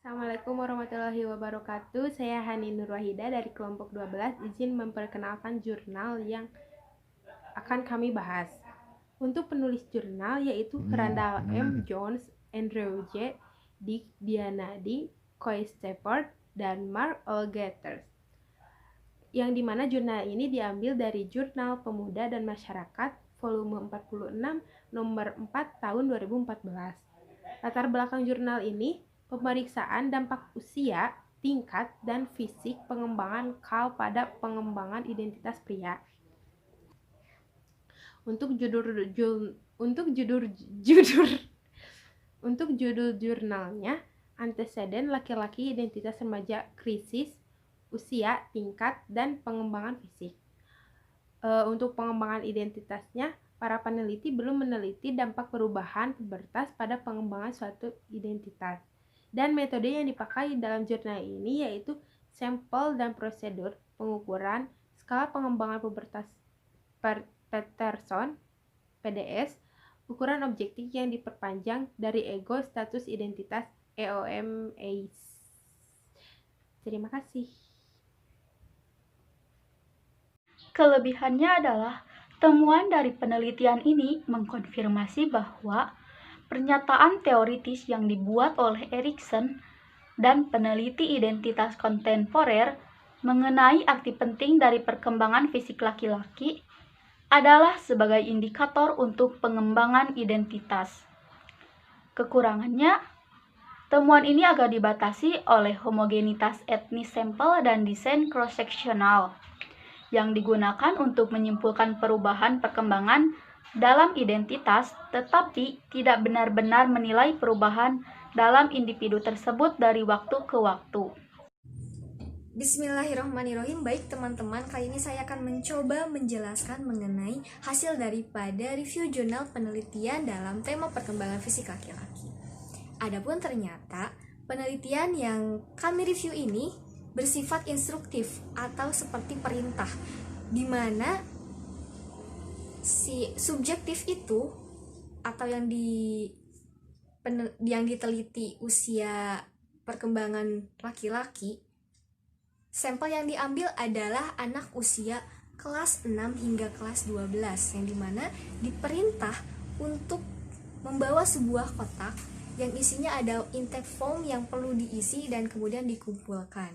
Assalamualaikum warahmatullahi wabarakatuh. Saya Hani Nurwahida dari kelompok 12. Izin memperkenalkan jurnal yang akan kami bahas. Untuk penulis jurnal yaitu Randall M. Jones, Andrew J. Dick Dianadi, Coy Stepford, dan Mark Olgeters. Yang dimana jurnal ini diambil dari Jurnal Pemuda dan Masyarakat volume 46 nomor 4 tahun 2014. Latar belakang jurnal ini pemeriksaan dampak usia, tingkat, dan fisik pengembangan KAL pada pengembangan identitas pria. Untuk judul jurnalnya, anteseden laki-laki identitas remaja krisis, usia, tingkat, dan pengembangan fisik. Untuk pengembangan identitasnya, para peneliti belum meneliti dampak perubahan pubertas pada pengembangan suatu identitas. Dan metode yang dipakai dalam jurnal ini yaitu sampel dan prosedur pengukuran skala pengembangan pubertas Peterson, PDS, ukuran objektif yang diperpanjang dari ego status identitas EOMAIS. Terima kasih. Kelebihannya adalah temuan dari penelitian ini mengkonfirmasi bahwa pernyataan teoritis yang dibuat oleh Erikson dan peneliti identitas kontemporer mengenai arti penting dari perkembangan fisik laki-laki adalah sebagai indikator untuk pengembangan identitas. Kekurangannya, temuan ini agak dibatasi oleh homogenitas etnis sampel dan desain cross-sectional yang digunakan untuk menyimpulkan perubahan perkembangan dalam identitas, tetapi tidak benar-benar menilai perubahan dalam individu tersebut dari waktu ke waktu. Bismillahirrahmanirrahim. Baik teman-teman, kali ini saya akan mencoba menjelaskan mengenai hasil daripada review jurnal penelitian dalam tema perkembangan fisik laki-laki. Adapun ternyata penelitian yang kami review ini bersifat instruktif atau seperti perintah, di mana si subjektif itu atau yang diteliti usia perkembangan laki-laki, sampel yang diambil adalah anak usia kelas 6 hingga kelas 12, yang dimana diperintah untuk membawa sebuah kotak yang isinya ada intake form yang perlu diisi dan kemudian dikumpulkan.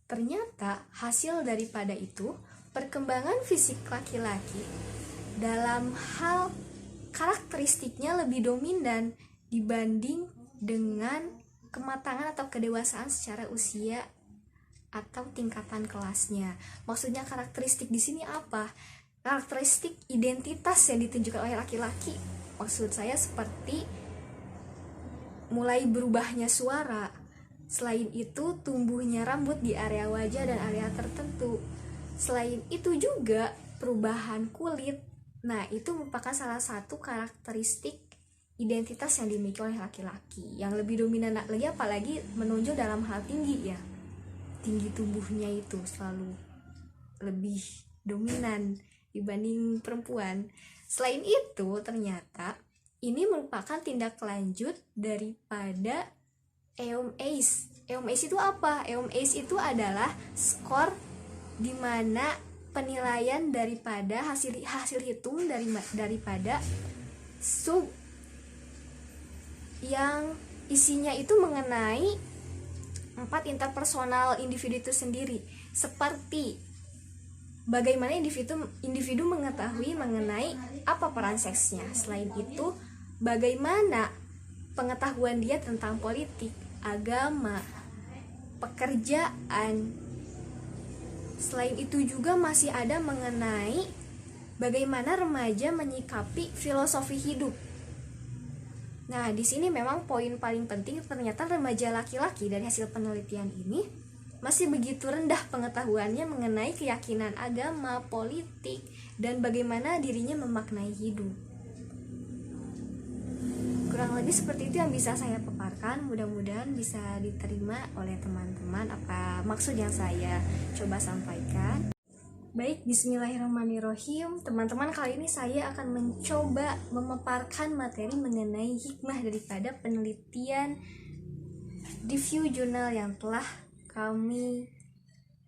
Ternyata hasil daripada itu, perkembangan fisik laki-laki dalam hal karakteristiknya lebih dominan dibanding dengan kematangan atau kedewasaan secara usia atau tingkatan kelasnya. Maksudnya karakteristik di sini apa? Karakteristik identitas yang ditunjukkan oleh laki-laki. Maksud saya seperti mulai berubahnya suara. Selain itu, tumbuhnya rambut di area wajah dan area tertentu. Selain itu juga perubahan kulit. Nah, itu merupakan salah satu karakteristik identitas yang dimiliki oleh laki-laki. Yang lebih dominan lagi apalagi menonjol dalam hal tinggi ya. Tinggi tubuhnya itu selalu lebih dominan dibanding perempuan. Selain itu, ternyata ini merupakan tindak lanjut daripada EOMAIS. EOMAIS itu apa? EOMAIS itu adalah skor di mana penilaian daripada hasil hitung daripada sub yang isinya itu mengenai 4 interpersonal individu itu sendiri, seperti bagaimana individu mengetahui mengenai apa peran seksnya. Selain itu, bagaimana pengetahuan dia tentang politik, agama, pekerjaan. Selain itu juga masih ada mengenai bagaimana remaja menyikapi filosofi hidup. Nah, di sini memang poin paling penting, ternyata remaja laki-laki dari hasil penelitian ini masih begitu rendah pengetahuannya mengenai keyakinan agama, politik, dan bagaimana dirinya memaknai hidup. Kurang lebih seperti itu yang bisa saya paparkan. Mudah-mudahan bisa diterima oleh teman-teman apa maksud yang saya coba sampaikan. Baik, bismillahirrahmanirrahim. Teman-teman, kali ini saya akan mencoba memaparkan materi mengenai hikmah daripada penelitian review jurnal yang telah kami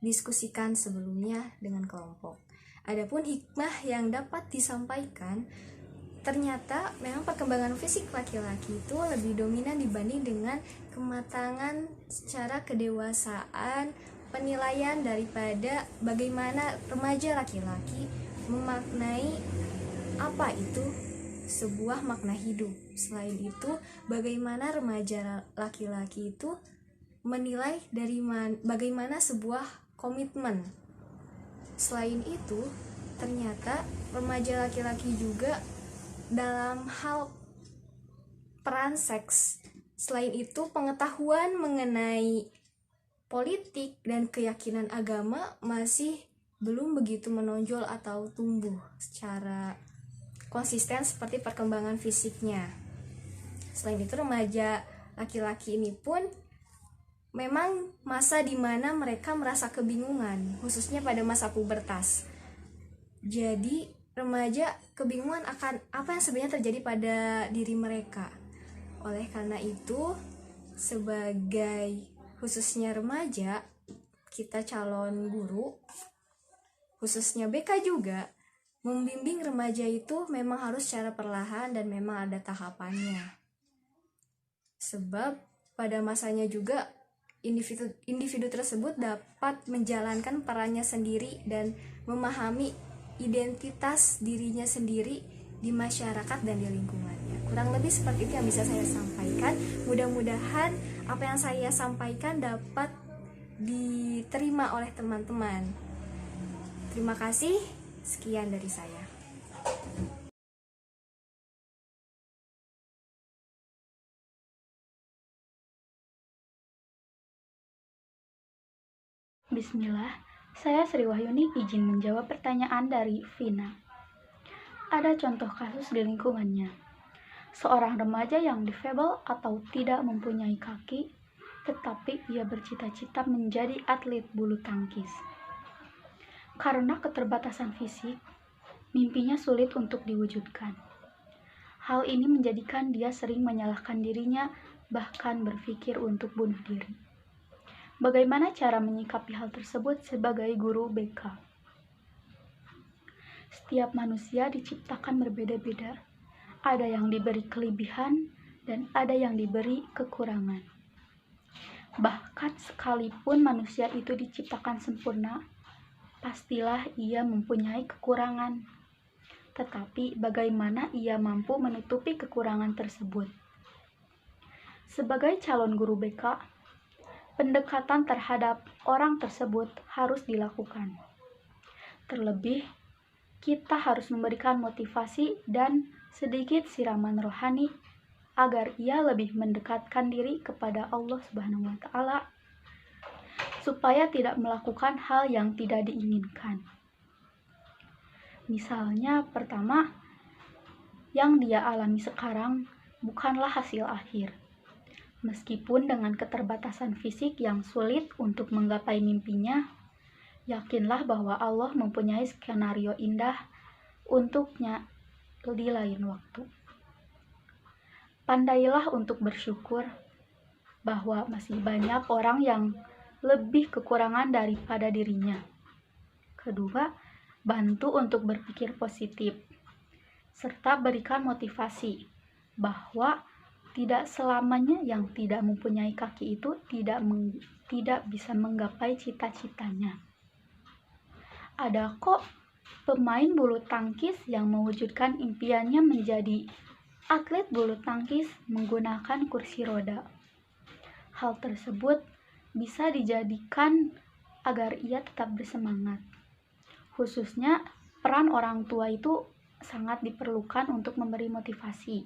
diskusikan sebelumnya dengan kelompok. Adapun hikmah yang dapat disampaikan, ternyata memang perkembangan fisik laki-laki itu lebih dominan dibanding dengan kematangan secara kedewasaan, penilaian daripada bagaimana remaja laki-laki memaknai apa itu sebuah makna hidup. Selain itu, bagaimana remaja laki-laki itu menilai dari bagaimana sebuah komitmen. Selain itu, ternyata remaja laki-laki juga dalam hal peran seks. Selain itu, pengetahuan mengenai politik dan keyakinan agama masih belum begitu menonjol atau tumbuh secara konsisten seperti perkembangan fisiknya. Selain itu, remaja laki-laki ini pun memang masa di mana mereka merasa kebingungan, khususnya pada masa pubertas. Jadi, remaja kebingungan akan apa yang sebenarnya terjadi pada diri mereka. Oleh karena itu, sebagai khususnya remaja, kita calon guru, khususnya BK juga, membimbing remaja itu memang harus secara perlahan dan memang ada tahapannya. Sebab pada masanya juga individu tersebut dapat menjalankan perannya sendiri dan memahami identitas dirinya sendiri di masyarakat dan di lingkungannya. Kurang lebih seperti itu yang bisa saya sampaikan. Mudah-mudahan apa yang saya sampaikan dapat diterima oleh teman-teman. Terima kasih. Sekian dari saya. Bismillah, saya Sri Wahyuni izin menjawab pertanyaan dari Vina. Ada contoh kasus di lingkungannya. Seorang remaja yang difabel atau tidak mempunyai kaki, tetapi ia bercita-cita menjadi atlet bulu tangkis. Karena keterbatasan fisik, mimpinya sulit untuk diwujudkan. Hal ini menjadikan dia sering menyalahkan dirinya, bahkan berpikir untuk bunuh diri. Bagaimana cara menyikapi hal tersebut sebagai guru BK? Setiap manusia diciptakan berbeda-beda. Ada yang diberi kelebihan dan ada yang diberi kekurangan. Bahkan sekalipun manusia itu diciptakan sempurna, pastilah ia mempunyai kekurangan. Tetapi bagaimana ia mampu menutupi kekurangan tersebut? Sebagai calon guru BK, pendekatan terhadap orang tersebut harus dilakukan. Terlebih, kita harus memberikan motivasi dan sedikit siraman rohani agar ia lebih mendekatkan diri kepada Allah Subhanahu wa Ta'ala, supaya tidak melakukan hal yang tidak diinginkan. Misalnya, pertama, yang dia alami sekarang bukanlah hasil akhir. Meskipun dengan keterbatasan fisik yang sulit untuk menggapai mimpinya, yakinlah bahwa Allah mempunyai skenario indah untuknya di lain waktu. Pandailah untuk bersyukur bahwa masih banyak orang yang lebih kekurangan daripada dirinya. Kedua, bantu untuk berpikir positif, serta berikan motivasi bahwa tidak selamanya yang tidak mempunyai kaki itu tidak bisa menggapai cita-citanya. Ada kok pemain bulu tangkis yang mewujudkan impiannya menjadi atlet bulu tangkis menggunakan kursi roda. Hal tersebut bisa dijadikan agar ia tetap bersemangat. Khususnya peran orang tua itu sangat diperlukan untuk memberi motivasi.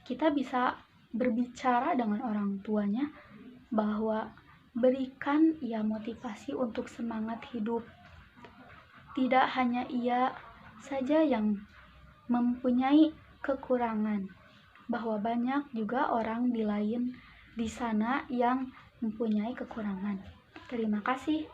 Kita bisa berbicara dengan orang tuanya bahwa berikan ia motivasi untuk semangat hidup. Tidak hanya ia saja yang mempunyai kekurangan, bahwa banyak juga orang di sana yang mempunyai kekurangan. Terima kasih.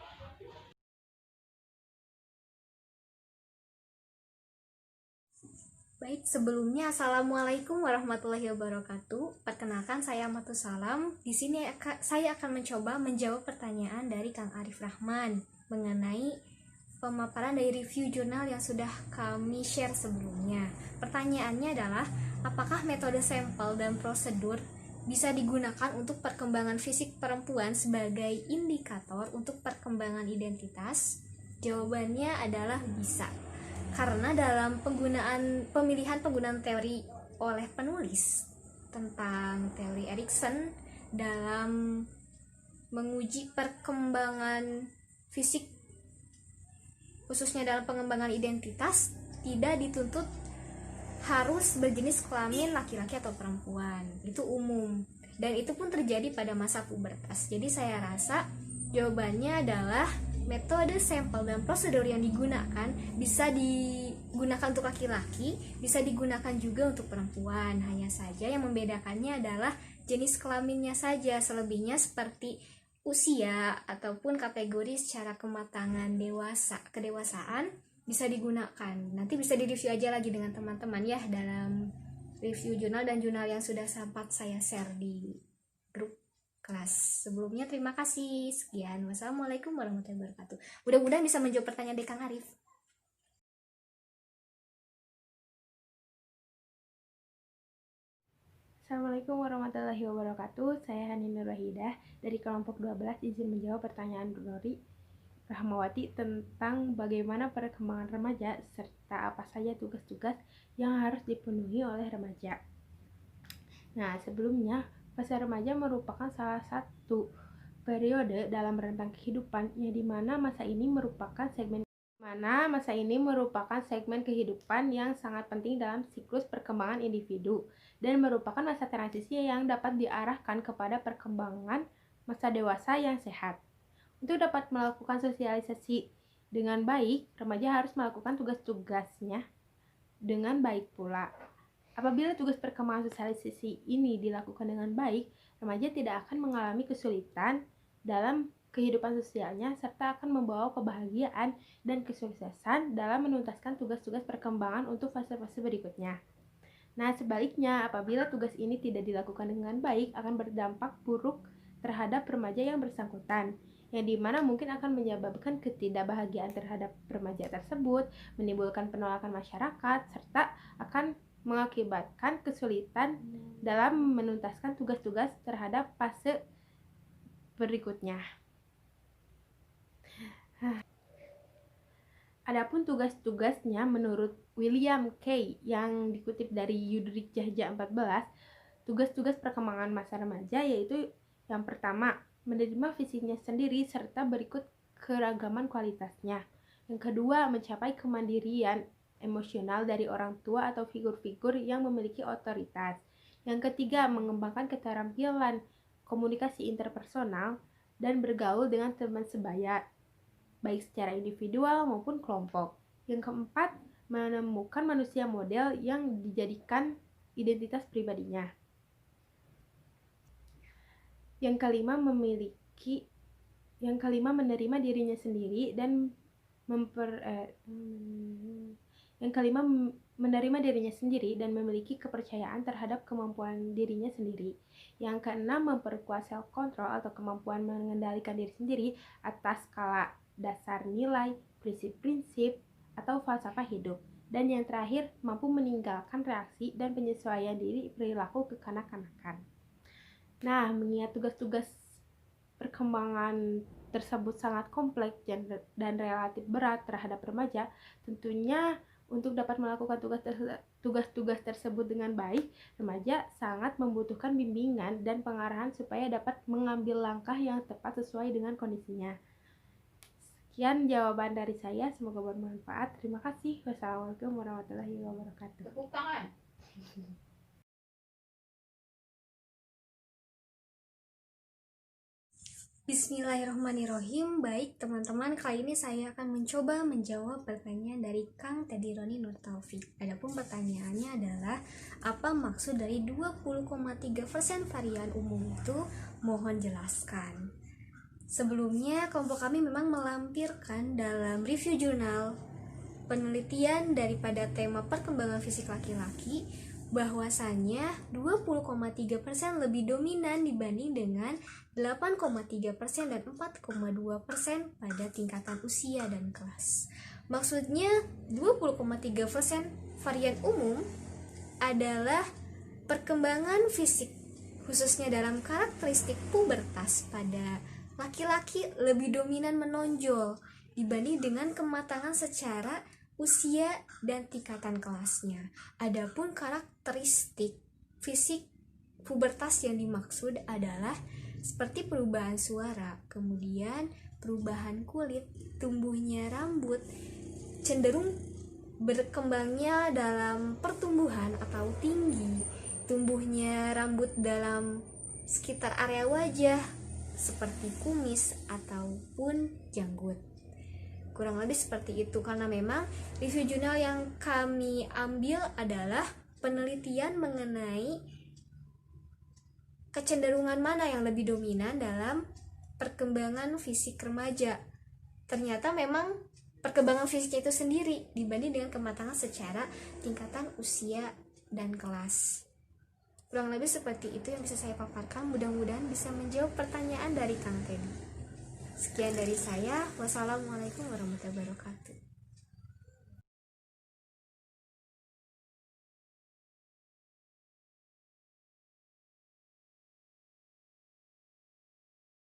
Baik, sebelumnya Assalamualaikum warahmatullahi wabarakatuh. Perkenalkan, saya Matus Salam. Di sini saya akan mencoba menjawab pertanyaan dari Kang Arif Rahman mengenai pemaparan dari review jurnal yang sudah kami share sebelumnya. Pertanyaannya adalah, apakah metode sampel dan prosedur bisa digunakan untuk perkembangan fisik perempuan sebagai indikator untuk perkembangan identitas? Jawabannya adalah bisa. Karena dalam pemilihan penggunaan teori oleh penulis tentang teori Erikson dalam menguji perkembangan fisik, khususnya dalam pengembangan identitas, tidak dituntut harus berjenis kelamin laki-laki atau perempuan. Itu umum, dan itu pun terjadi pada masa pubertas. Jadi saya rasa jawabannya adalah metode sampel dan prosedur yang digunakan bisa digunakan untuk laki-laki, bisa digunakan juga untuk perempuan. Hanya saja yang membedakannya adalah jenis kelaminnya saja. Selebihnya seperti usia ataupun kategori secara kematangan kedewasaan bisa digunakan. Nanti bisa direview aja lagi dengan teman-teman ya dalam review jurnal dan jurnal yang sudah sempat saya share di grup kelas sebelumnya. Terima kasih. Sekian. Wassalamualaikum warahmatullahi wabarakatuh. Mudah-mudahan bisa menjawab pertanyaan dari Kang Arif. Assalamualaikum warahmatullahi wabarakatuh. Saya Hani Nurwahidah dari kelompok 12 izin menjawab pertanyaan Nuri Rahmawati tentang bagaimana perkembangan remaja serta apa saja tugas-tugas yang harus dipenuhi oleh remaja. Nah, sebelumnya fase remaja merupakan salah satu periode dalam rentang kehidupan yang dimana masa ini merupakan segmen kehidupan yang sangat penting dalam siklus perkembangan individu dan merupakan masa transisi yang dapat diarahkan kepada perkembangan masa dewasa yang sehat. Untuk dapat melakukan sosialisasi dengan baik, remaja harus melakukan tugas-tugasnya dengan baik pula. Apabila tugas perkembangan sosialisasi ini dilakukan dengan baik, remaja tidak akan mengalami kesulitan dalam kehidupan sosialnya serta akan membawa kebahagiaan dan kesuksesan dalam menuntaskan tugas-tugas perkembangan untuk fase-fase berikutnya. Nah, sebaliknya, apabila tugas ini tidak dilakukan dengan baik, akan berdampak buruk terhadap remaja yang bersangkutan, yang dimana mungkin akan menyebabkan ketidakbahagiaan terhadap remaja tersebut, menimbulkan penolakan masyarakat, serta akan mengakibatkan kesulitan dalam menuntaskan tugas-tugas terhadap fase berikutnya. Adapun tugas-tugasnya menurut William Kay yang dikutip dari Yudrik Jahja 14, tugas-tugas perkembangan masa remaja yaitu yang pertama, menerima fisiknya sendiri serta berikut keragaman kualitasnya. Yang kedua, mencapai kemandirian emosional dari orang tua atau figur-figur yang memiliki otoritas. Yang ketiga, mengembangkan keterampilan komunikasi interpersonal dan bergaul dengan teman sebaya, baik secara individual maupun kelompok. Yang keempat, menemukan manusia model yang dijadikan identitas pribadinya. Yang kelima, menerima dirinya sendiri dan memiliki kepercayaan terhadap kemampuan dirinya sendiri. Yang keenam, memperkuat self control atau kemampuan mengendalikan diri sendiri atas skala dasar nilai, prinsip-prinsip, atau falsafah hidup. Dan yang terakhir, mampu meninggalkan reaksi dan penyesuaian diri perilaku kekanak-kanakan. Nah, mengingat tugas-tugas perkembangan tersebut sangat kompleks dan relatif berat terhadap remaja, tentunya untuk dapat melakukan tugas-tugas tersebut dengan baik, remaja sangat membutuhkan bimbingan dan pengarahan supaya dapat mengambil langkah yang tepat sesuai dengan kondisinya. Sekian jawaban dari saya, semoga bermanfaat. Terima kasih. Wassalamualaikum warahmatullahi wabarakatuh. Tepuk tangan. Bismillahirrahmanirrahim. Baik teman-teman, kali ini saya akan mencoba menjawab pertanyaan dari Kang Teddy Roni Nur Taufik. Adapun pertanyaannya adalah, apa maksud dari 20,3% varian umum itu? Mohon jelaskan. Sebelumnya kelompok kami memang melampirkan dalam review jurnal penelitian daripada tema perkembangan fisik laki-laki bahwasannya 20,3% lebih dominan dibanding dengan 8,3% dan 4,2% pada tingkatan usia dan kelas. Maksudnya 20,3% varian umum adalah perkembangan fisik khususnya dalam karakteristik pubertas pada laki-laki lebih dominan menonjol dibanding dengan kematangan secara usia dan tingkatan kelasnya. Adapun karakteristik fisik pubertas yang dimaksud adalah seperti perubahan suara, kemudian perubahan kulit, tumbuhnya rambut, cenderung berkembangnya dalam pertumbuhan atau tinggi, tumbuhnya rambut dalam sekitar area wajah seperti kumis ataupun janggut. Kurang lebih seperti itu, karena memang review jurnal yang kami ambil adalah penelitian mengenai kecenderungan mana yang lebih dominan dalam perkembangan fisik remaja. Ternyata memang perkembangan fisiknya itu sendiri dibanding dengan kematangan secara tingkatan usia dan kelas. Kurang lebih seperti itu yang bisa saya paparkan. Mudah-mudahan bisa menjawab pertanyaan dari Kang Teddy. Sekian dari saya. Wassalamualaikum warahmatullahi wabarakatuh.